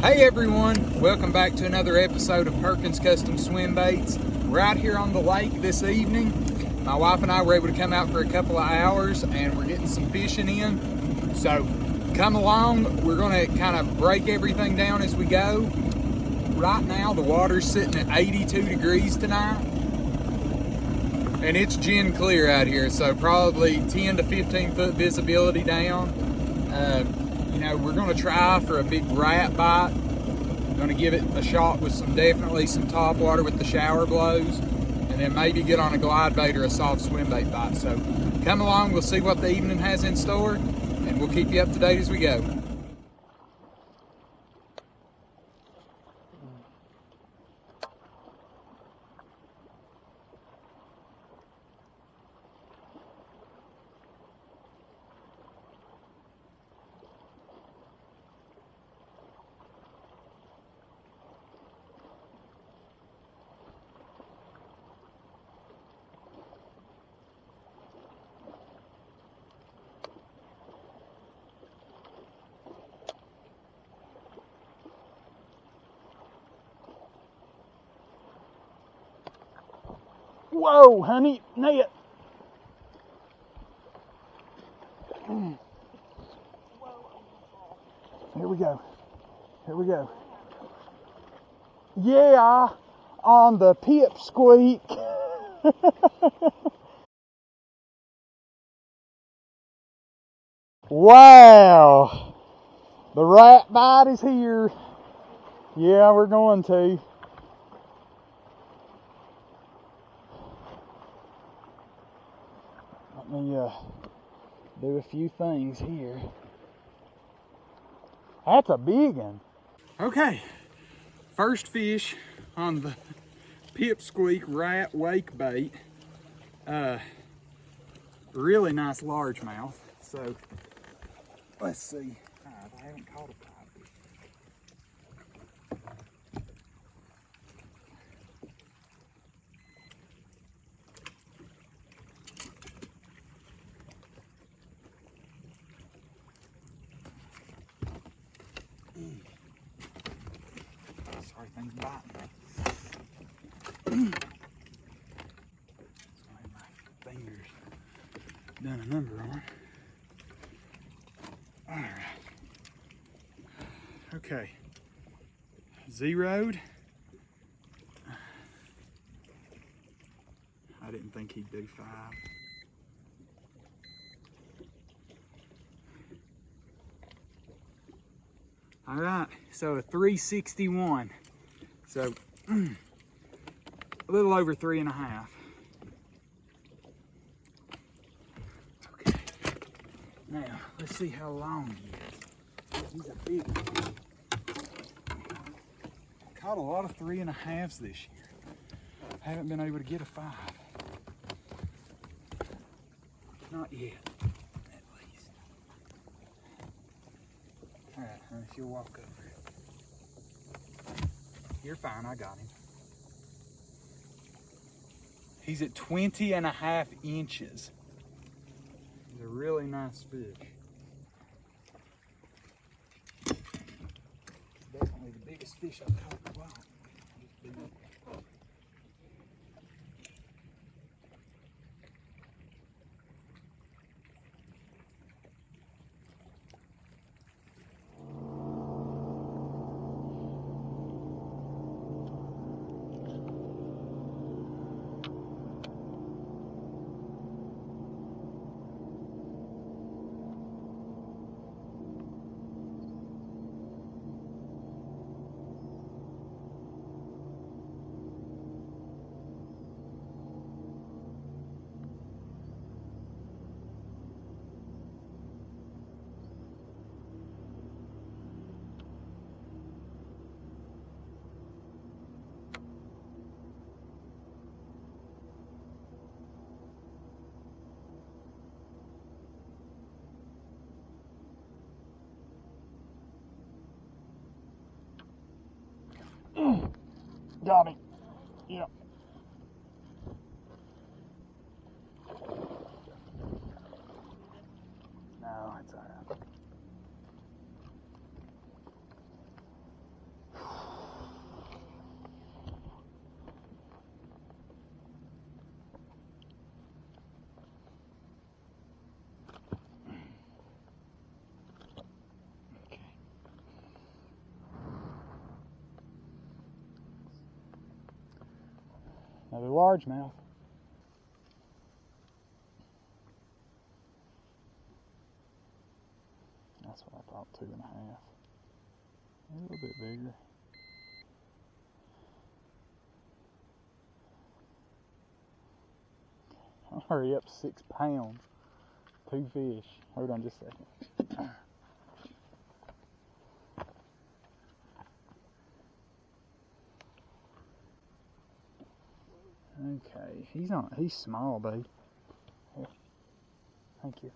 Hey everyone, welcome back to another episode of Perkins Custom Swim Baits. We're out here on the lake this evening. My wife and I were able to come out for a couple of hours and we're getting some fishing in. So come along, we're gonna kind of break everything down as we go. Right now the water's sitting at 82 degrees tonight. And it's gin clear out here, so probably 10 to 15 foot visibility down. We're gonna try for a big rat bite. Gonna give it a shot with definitely some top water with the shower blows, and then maybe get on a glide bait or a soft swim bait bite. So come along, we'll see what the evening has in store, and we'll keep you up to date as we go. Whoa, honey, net. Here we go. Here we go. Yeah, on the Pip Squeak. Wow. The rat bite is here. Yeah, we're going to. Let me do a few things here. That's a big one. Okay, first fish on the Pip Squeak rat wake bait. Really nice largemouth. So let's see. I haven't caught a pipe. Sorry, things biting me. My fingers done a number on. All right. Okay. Zeroed. I didn't think he'd do 5. All right, so a 361. So a little over 3.5. Okay, now let's see how long he is. He's a big one. Caught a lot of 3.5s this year. Haven't been able to get a 5. Not yet, at least. All right, honey, if you'll walk over. You're fine, I got him. He's at 20.5 inches. He's a really nice fish. Definitely the biggest fish I've caught in a while. Got me. Yep. No, it's all right. Another largemouth. That's what I thought, 2.5. A little bit bigger. I'll hurry up, 6 pounds. 2 fish. Hold on just a second. Okay, he's small, babe. Here. Thank you.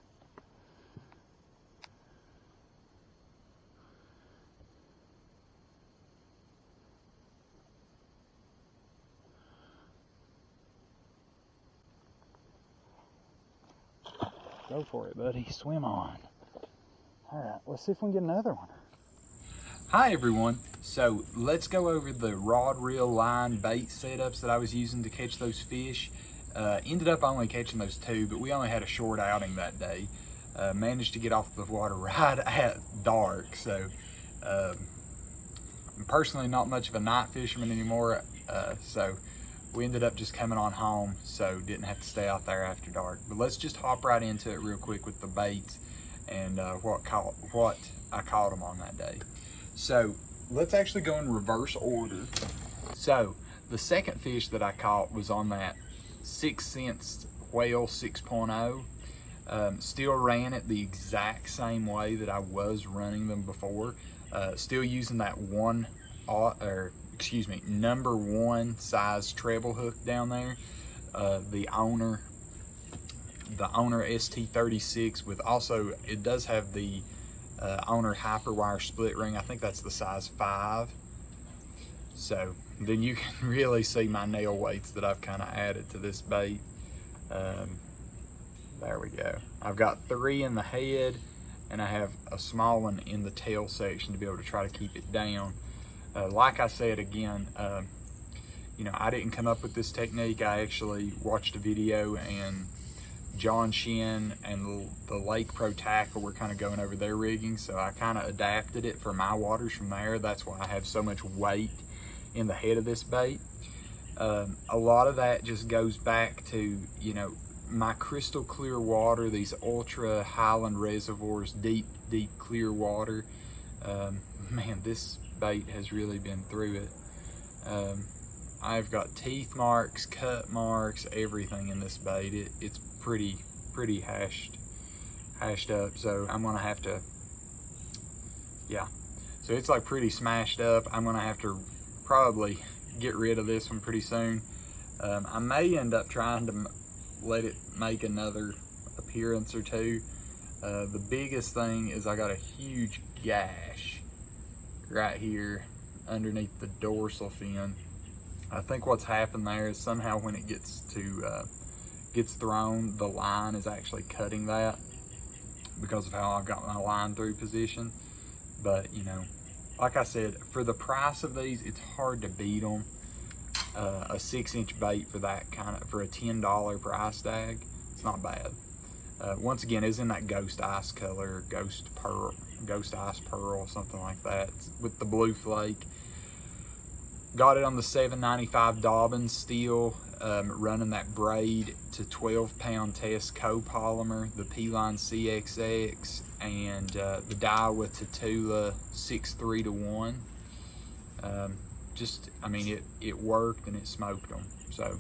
Go for it, buddy. Swim on. All right, let's see if we can get another one. Hi, everyone. So let's go over the rod, reel, line, bait setups that I was using to catch those fish. Ended up only catching those 2, but we only had a short outing that day. Managed to get off the water right at dark. So I'm personally not much of a night fisherman anymore. So we ended up just coming on home, so didn't have to stay out there after dark. But let's just hop right into it real quick with the baits and what I caught them on that day. So let's actually go in reverse order. So the second fish that I caught was on that 6 cents whale 6.0. Still ran it the exact same way that I was running them before. Still using that number 1 size treble hook down there. The owner ST36 with also, it does have the owner hyperwire split ring. I think that's the size 5. So then you can really see my nail weights that I've kind of added to this bait. There we go. I've got 3 in the head, and I have a small one in the tail section to be able to try to keep it down. Like I said again, you know, I didn't come up with this technique. I actually watched a video, and John Shin and the Lake Pro Tackle were kind of going over their rigging, so I kind of adapted it for my waters from there. That's why I have so much weight in the head of this bait. A lot of that just goes back to, you know, my crystal clear water, these ultra highland reservoirs, deep clear water. Man, this bait has really been through it. I've got teeth marks, cut marks, everything in this bait. It's pretty hashed up, so I'm gonna have to, yeah, so it's like pretty smashed up. I'm gonna have to probably get rid of this one pretty soon. I may end up trying to let it make another appearance or 2. The biggest thing is I got a huge gash right here underneath the dorsal fin. I think what's happened there is somehow when it gets thrown, the line is actually cutting that because of how I've got my line through position. But you know, like I said, for the price of these, it's hard to beat them. A 6-inch bait for that for a $10 price tag, it's not bad. Once again, it's in that ghost ice color, ghost ice pearl, something like that, with the blue flake. Got it on the 795 Dobbins steel, running that braid to 12-pound test copolymer, the P-Line CXX, and the Daiwa Tatula 6:3:1. I mean, it worked and it smoked them. So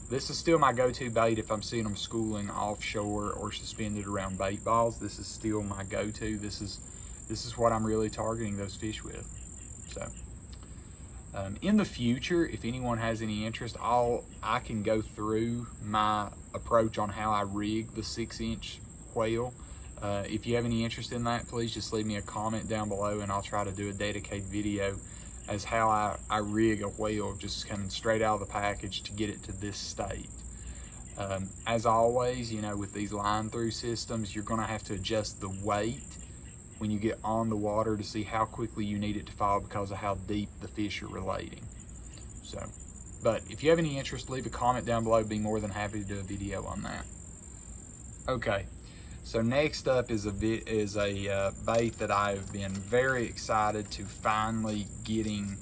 this is still my go-to bait if I'm seeing them schooling offshore or suspended around bait balls. This is still my go-to. This is what I'm really targeting those fish with. So in the future, if anyone has any interest, I can go through my approach on how I rig the 6-inch whale. If you have any interest in that, please just leave me a comment down below, and I'll try to do a dedicated video as how I rig a whale just coming straight out of the package to get it to this state. As always, you know, with these line through systems, you're gonna have to adjust the weight when you get on the water to see how quickly you need it to fall because of how deep the fish are relating. So, but if you have any interest, leave a comment down below. Be more than happy to do a video on that. Okay, so next up is a bait that I've been very excited to finally getting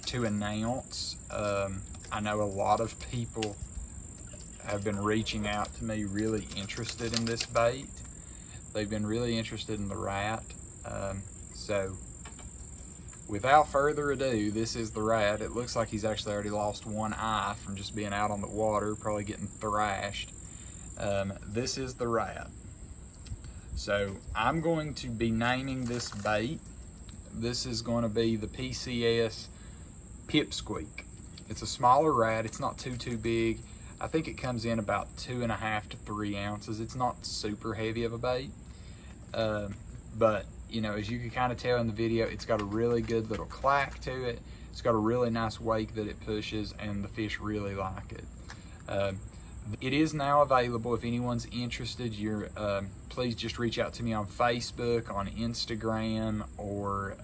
to announce. I know a lot of people have been reaching out to me really interested in this bait. They've been really interested in the rat. So without further ado, this is the rat. It looks like he's actually already lost one eye from just being out on the water, probably getting thrashed. This is the rat. So I'm going to be naming this bait. This is going to be the PCS Pip Squeak. It's a smaller rat. It's not too big. I think it comes in about 2.5 to 3 ounces. It's not super heavy of a bait, but you know, as you can kind of tell in the video, it's got a really good little clack to it. It's got a really nice wake that it pushes, and the fish really like it. It is now available. If anyone's interested, please just reach out to me on Facebook, on Instagram, or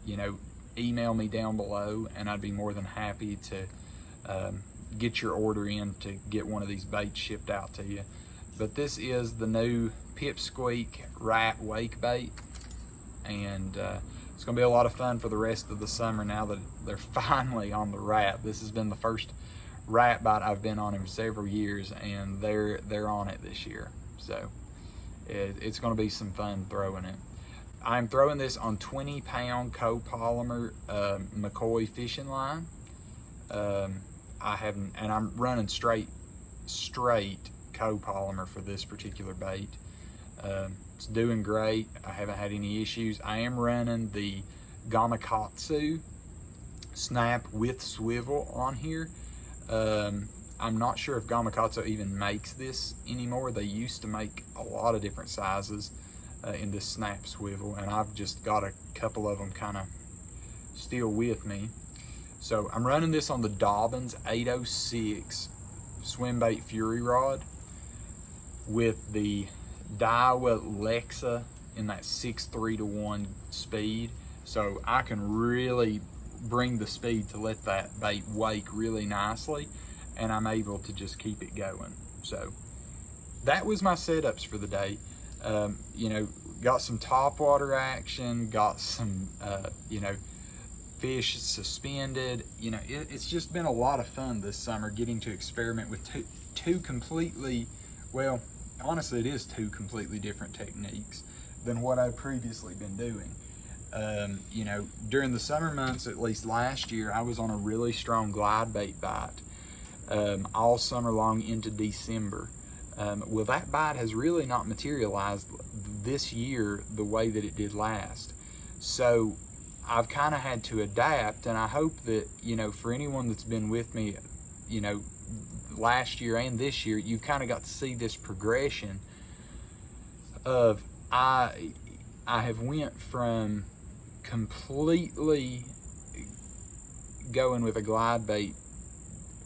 you know, email me down below, and I'd be more than happy to get your order in to get one of these baits shipped out to you. But this is the new Pip Squeak rat wake bait, and it's going to be a lot of fun for the rest of the summer now that they're finally on the rat. This has been the first rat bite I've been on in several years, and they're on it this year. So it's going to be some fun throwing it. I'm throwing this on 20-pound copolymer McCoy fishing line. I'm running straight copolymer for this particular bait. It's doing great. I haven't had any issues. I am running the Gamakatsu snap with swivel on here. I'm not sure if Gamakatsu even makes this anymore. They used to make a lot of different sizes in this snap swivel, and I've just got a couple of them kind of still with me. So I'm running this on the Dobbins 806 swimbait Fury rod with the Daiwa Lexa in that 6:3 to 1 speed. So I can really bring the speed to let that bait wake really nicely, and I'm able to just keep it going. So that was my setups for the day. You know, got some topwater action, got some, you know, fish suspended. You know, it's just been a lot of fun this summer getting to experiment with two completely, well, honestly, it is two completely different techniques than what I've previously been doing. You know, during the summer months, at least last year, I was on a really strong glide bait bite all summer long into December. Well, that bite has really not materialized this year the way that it did last. So I've kind of had to adapt, and I hope that, you know, for anyone that's been with me, you know, last year and this year, you've kind of got to see this progression of I have went from completely going with a glide bait,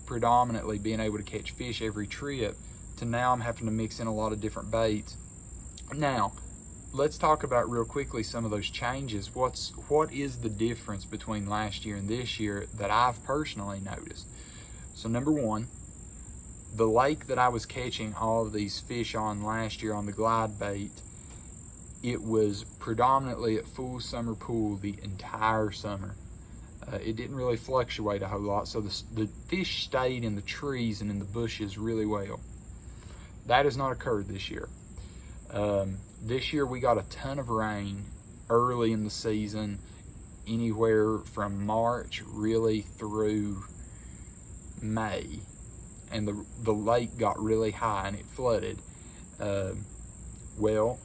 predominantly being able to catch fish every trip, to now I'm having to mix in a lot of different baits. Now, let's talk about real quickly some of those changes. What is the difference between last year and this year that I've personally noticed? So number one, the lake that I was catching all of these fish on last year on the glide bait, it was predominantly at full summer pool the entire summer. It didn't really fluctuate a whole lot, so the fish stayed in the trees and in the bushes really well. That has not occurred this year. This year we got a ton of rain early in the season, anywhere from March really through May, and the lake got really high and it flooded. Well,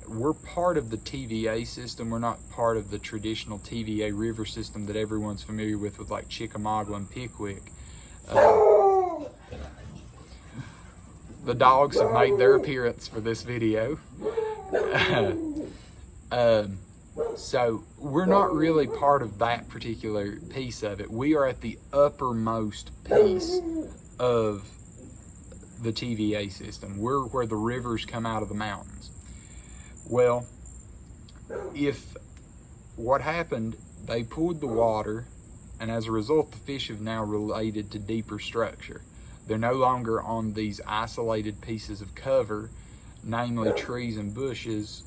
we're part of the TVA system. We're not part of the traditional TVA river system that everyone's familiar with like Chickamauga and Pickwick. The dogs have made their appearance for this video. So we're not really part of that particular piece of it. We are at the uppermost piece of the TVA system. We're where the rivers come out of the mountains. Well, what happened, they pulled the water, and as a result, the fish have now related to deeper structure. They're no longer on these isolated pieces of cover, namely trees and bushes.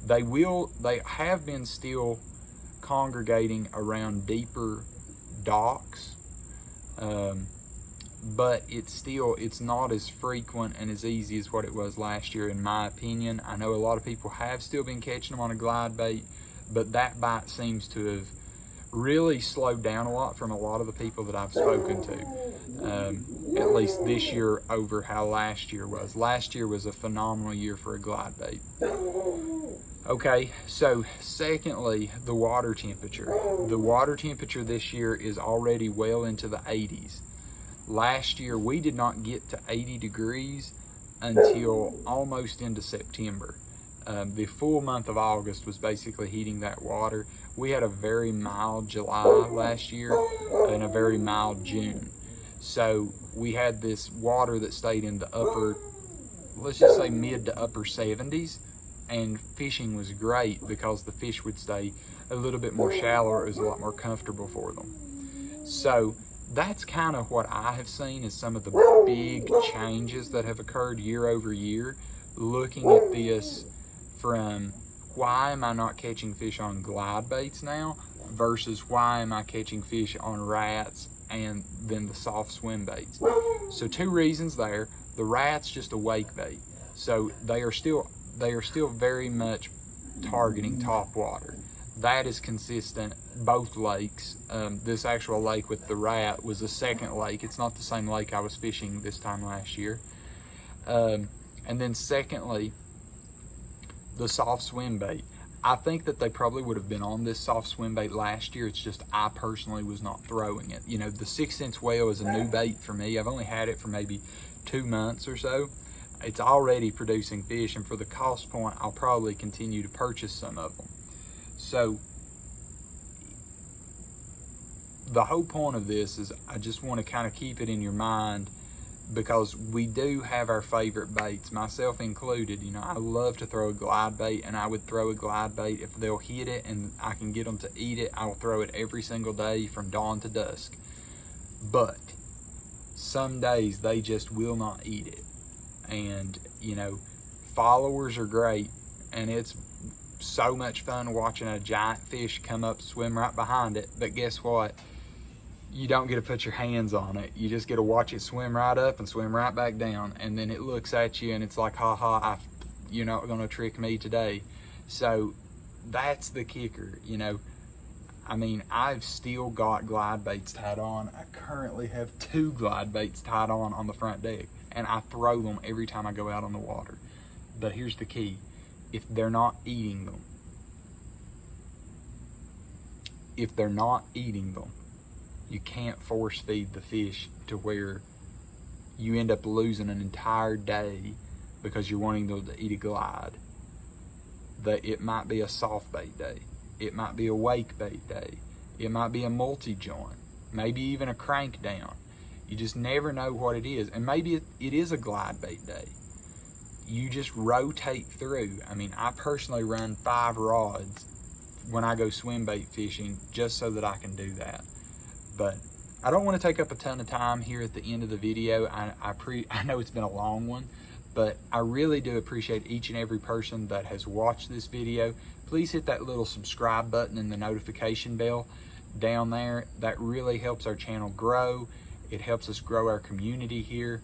They have been still congregating around deeper docks, but it's not as frequent and as easy as what it was last year, in my opinion. I know a lot of people have still been catching them on a glide bait, but that bite seems to have really slowed down a lot from a lot of the people that I've spoken to, at least this year over how last year was. Last year was a phenomenal year for a glide bait. Okay, so secondly, the water temperature. The water temperature this year is already well into the 80s. Last year, we did not get to 80 degrees until almost into September. The full month of August was basically heating that water. We had a very mild July last year and a very mild June. So we had this water that stayed in the upper, let's just say mid to upper 70s, and fishing was great because the fish would stay a little bit more shallow. It was a lot more comfortable for them. So that's kind of what I have seen as some of the big changes that have occurred year over year. Looking at this from why am I not catching fish on glide baits now versus why am I catching fish on rats and then the soft swim baits. So two reasons there. The rat's just a wake bait, so they are still very much targeting top water. That is consistent, both lakes. This actual lake with the rat was a second lake. It's not the same lake I was fishing this time last year. And then secondly, the soft swim bait. I think that they probably would have been on this soft swim bait last year. It's just I personally was not throwing it. You know, the 6-inch whale is a new bait for me. I've only had it for maybe 2 months or so. It's already producing fish, and for the cost point, I'll probably continue to purchase some of them. So the whole point of this is I just want to kind of keep it in your mind, because we do have our favorite baits, myself included. You know, I love to throw a glide bait, and I would throw a glide bait if they'll hit it and I can get them to eat it. I will throw it every single day from dawn to dusk. But some days they just will not eat it. And, you know, followers are great, and it's so much fun watching a giant fish come up, swim right behind it. But guess what? You don't get to put your hands on it. You just get to watch it swim right up and swim right back down. And then it looks at you and it's like, ha ha, you're not going to trick me today. So that's the kicker, you know. I mean, I've still got glide baits tied on. I currently have 2 glide baits tied on the front deck, and I throw them every time I go out on the water. But here's the key. If they're not eating them, you can't force feed the fish to where you end up losing an entire day because you're wanting them to eat a glide. It might be a soft bait day. It might be a wake bait day. It might be a multi-joint, maybe even a crank down. You just never know what it is. And maybe it is a glide bait day. You just rotate through. I mean, I personally run 5 rods when I go swim bait fishing just so that I can do that. But I don't want to take up a ton of time here at the end of the video. I know it's been a long one, but I really do appreciate each and every person that has watched this video. Please hit that little subscribe button and the notification bell down there. That really helps our channel grow. It helps us grow our community here.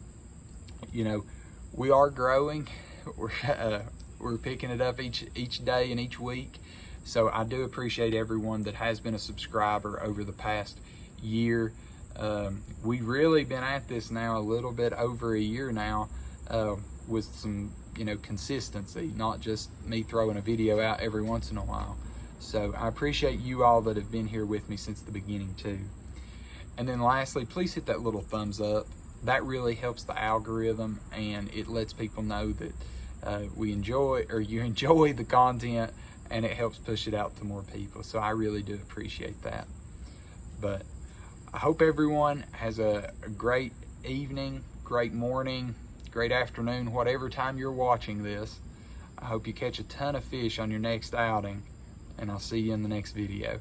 You know, we are growing. We're picking it up each day and each week. So I do appreciate everyone that has been a subscriber over the past year. We've really been at this now a little bit over a year now, with some, you know, consistency, not just me throwing a video out every once in a while. So I appreciate you all that have been here with me since the beginning too. And then lastly, please hit that little thumbs up. That really helps the algorithm, and it lets people know that you enjoy the content, and it helps push it out to more people. So I really do appreciate that. But I hope everyone has a great evening, great morning, great afternoon, whatever time you're watching this. I hope you catch a ton of fish on your next outing, and I'll see you in the next video.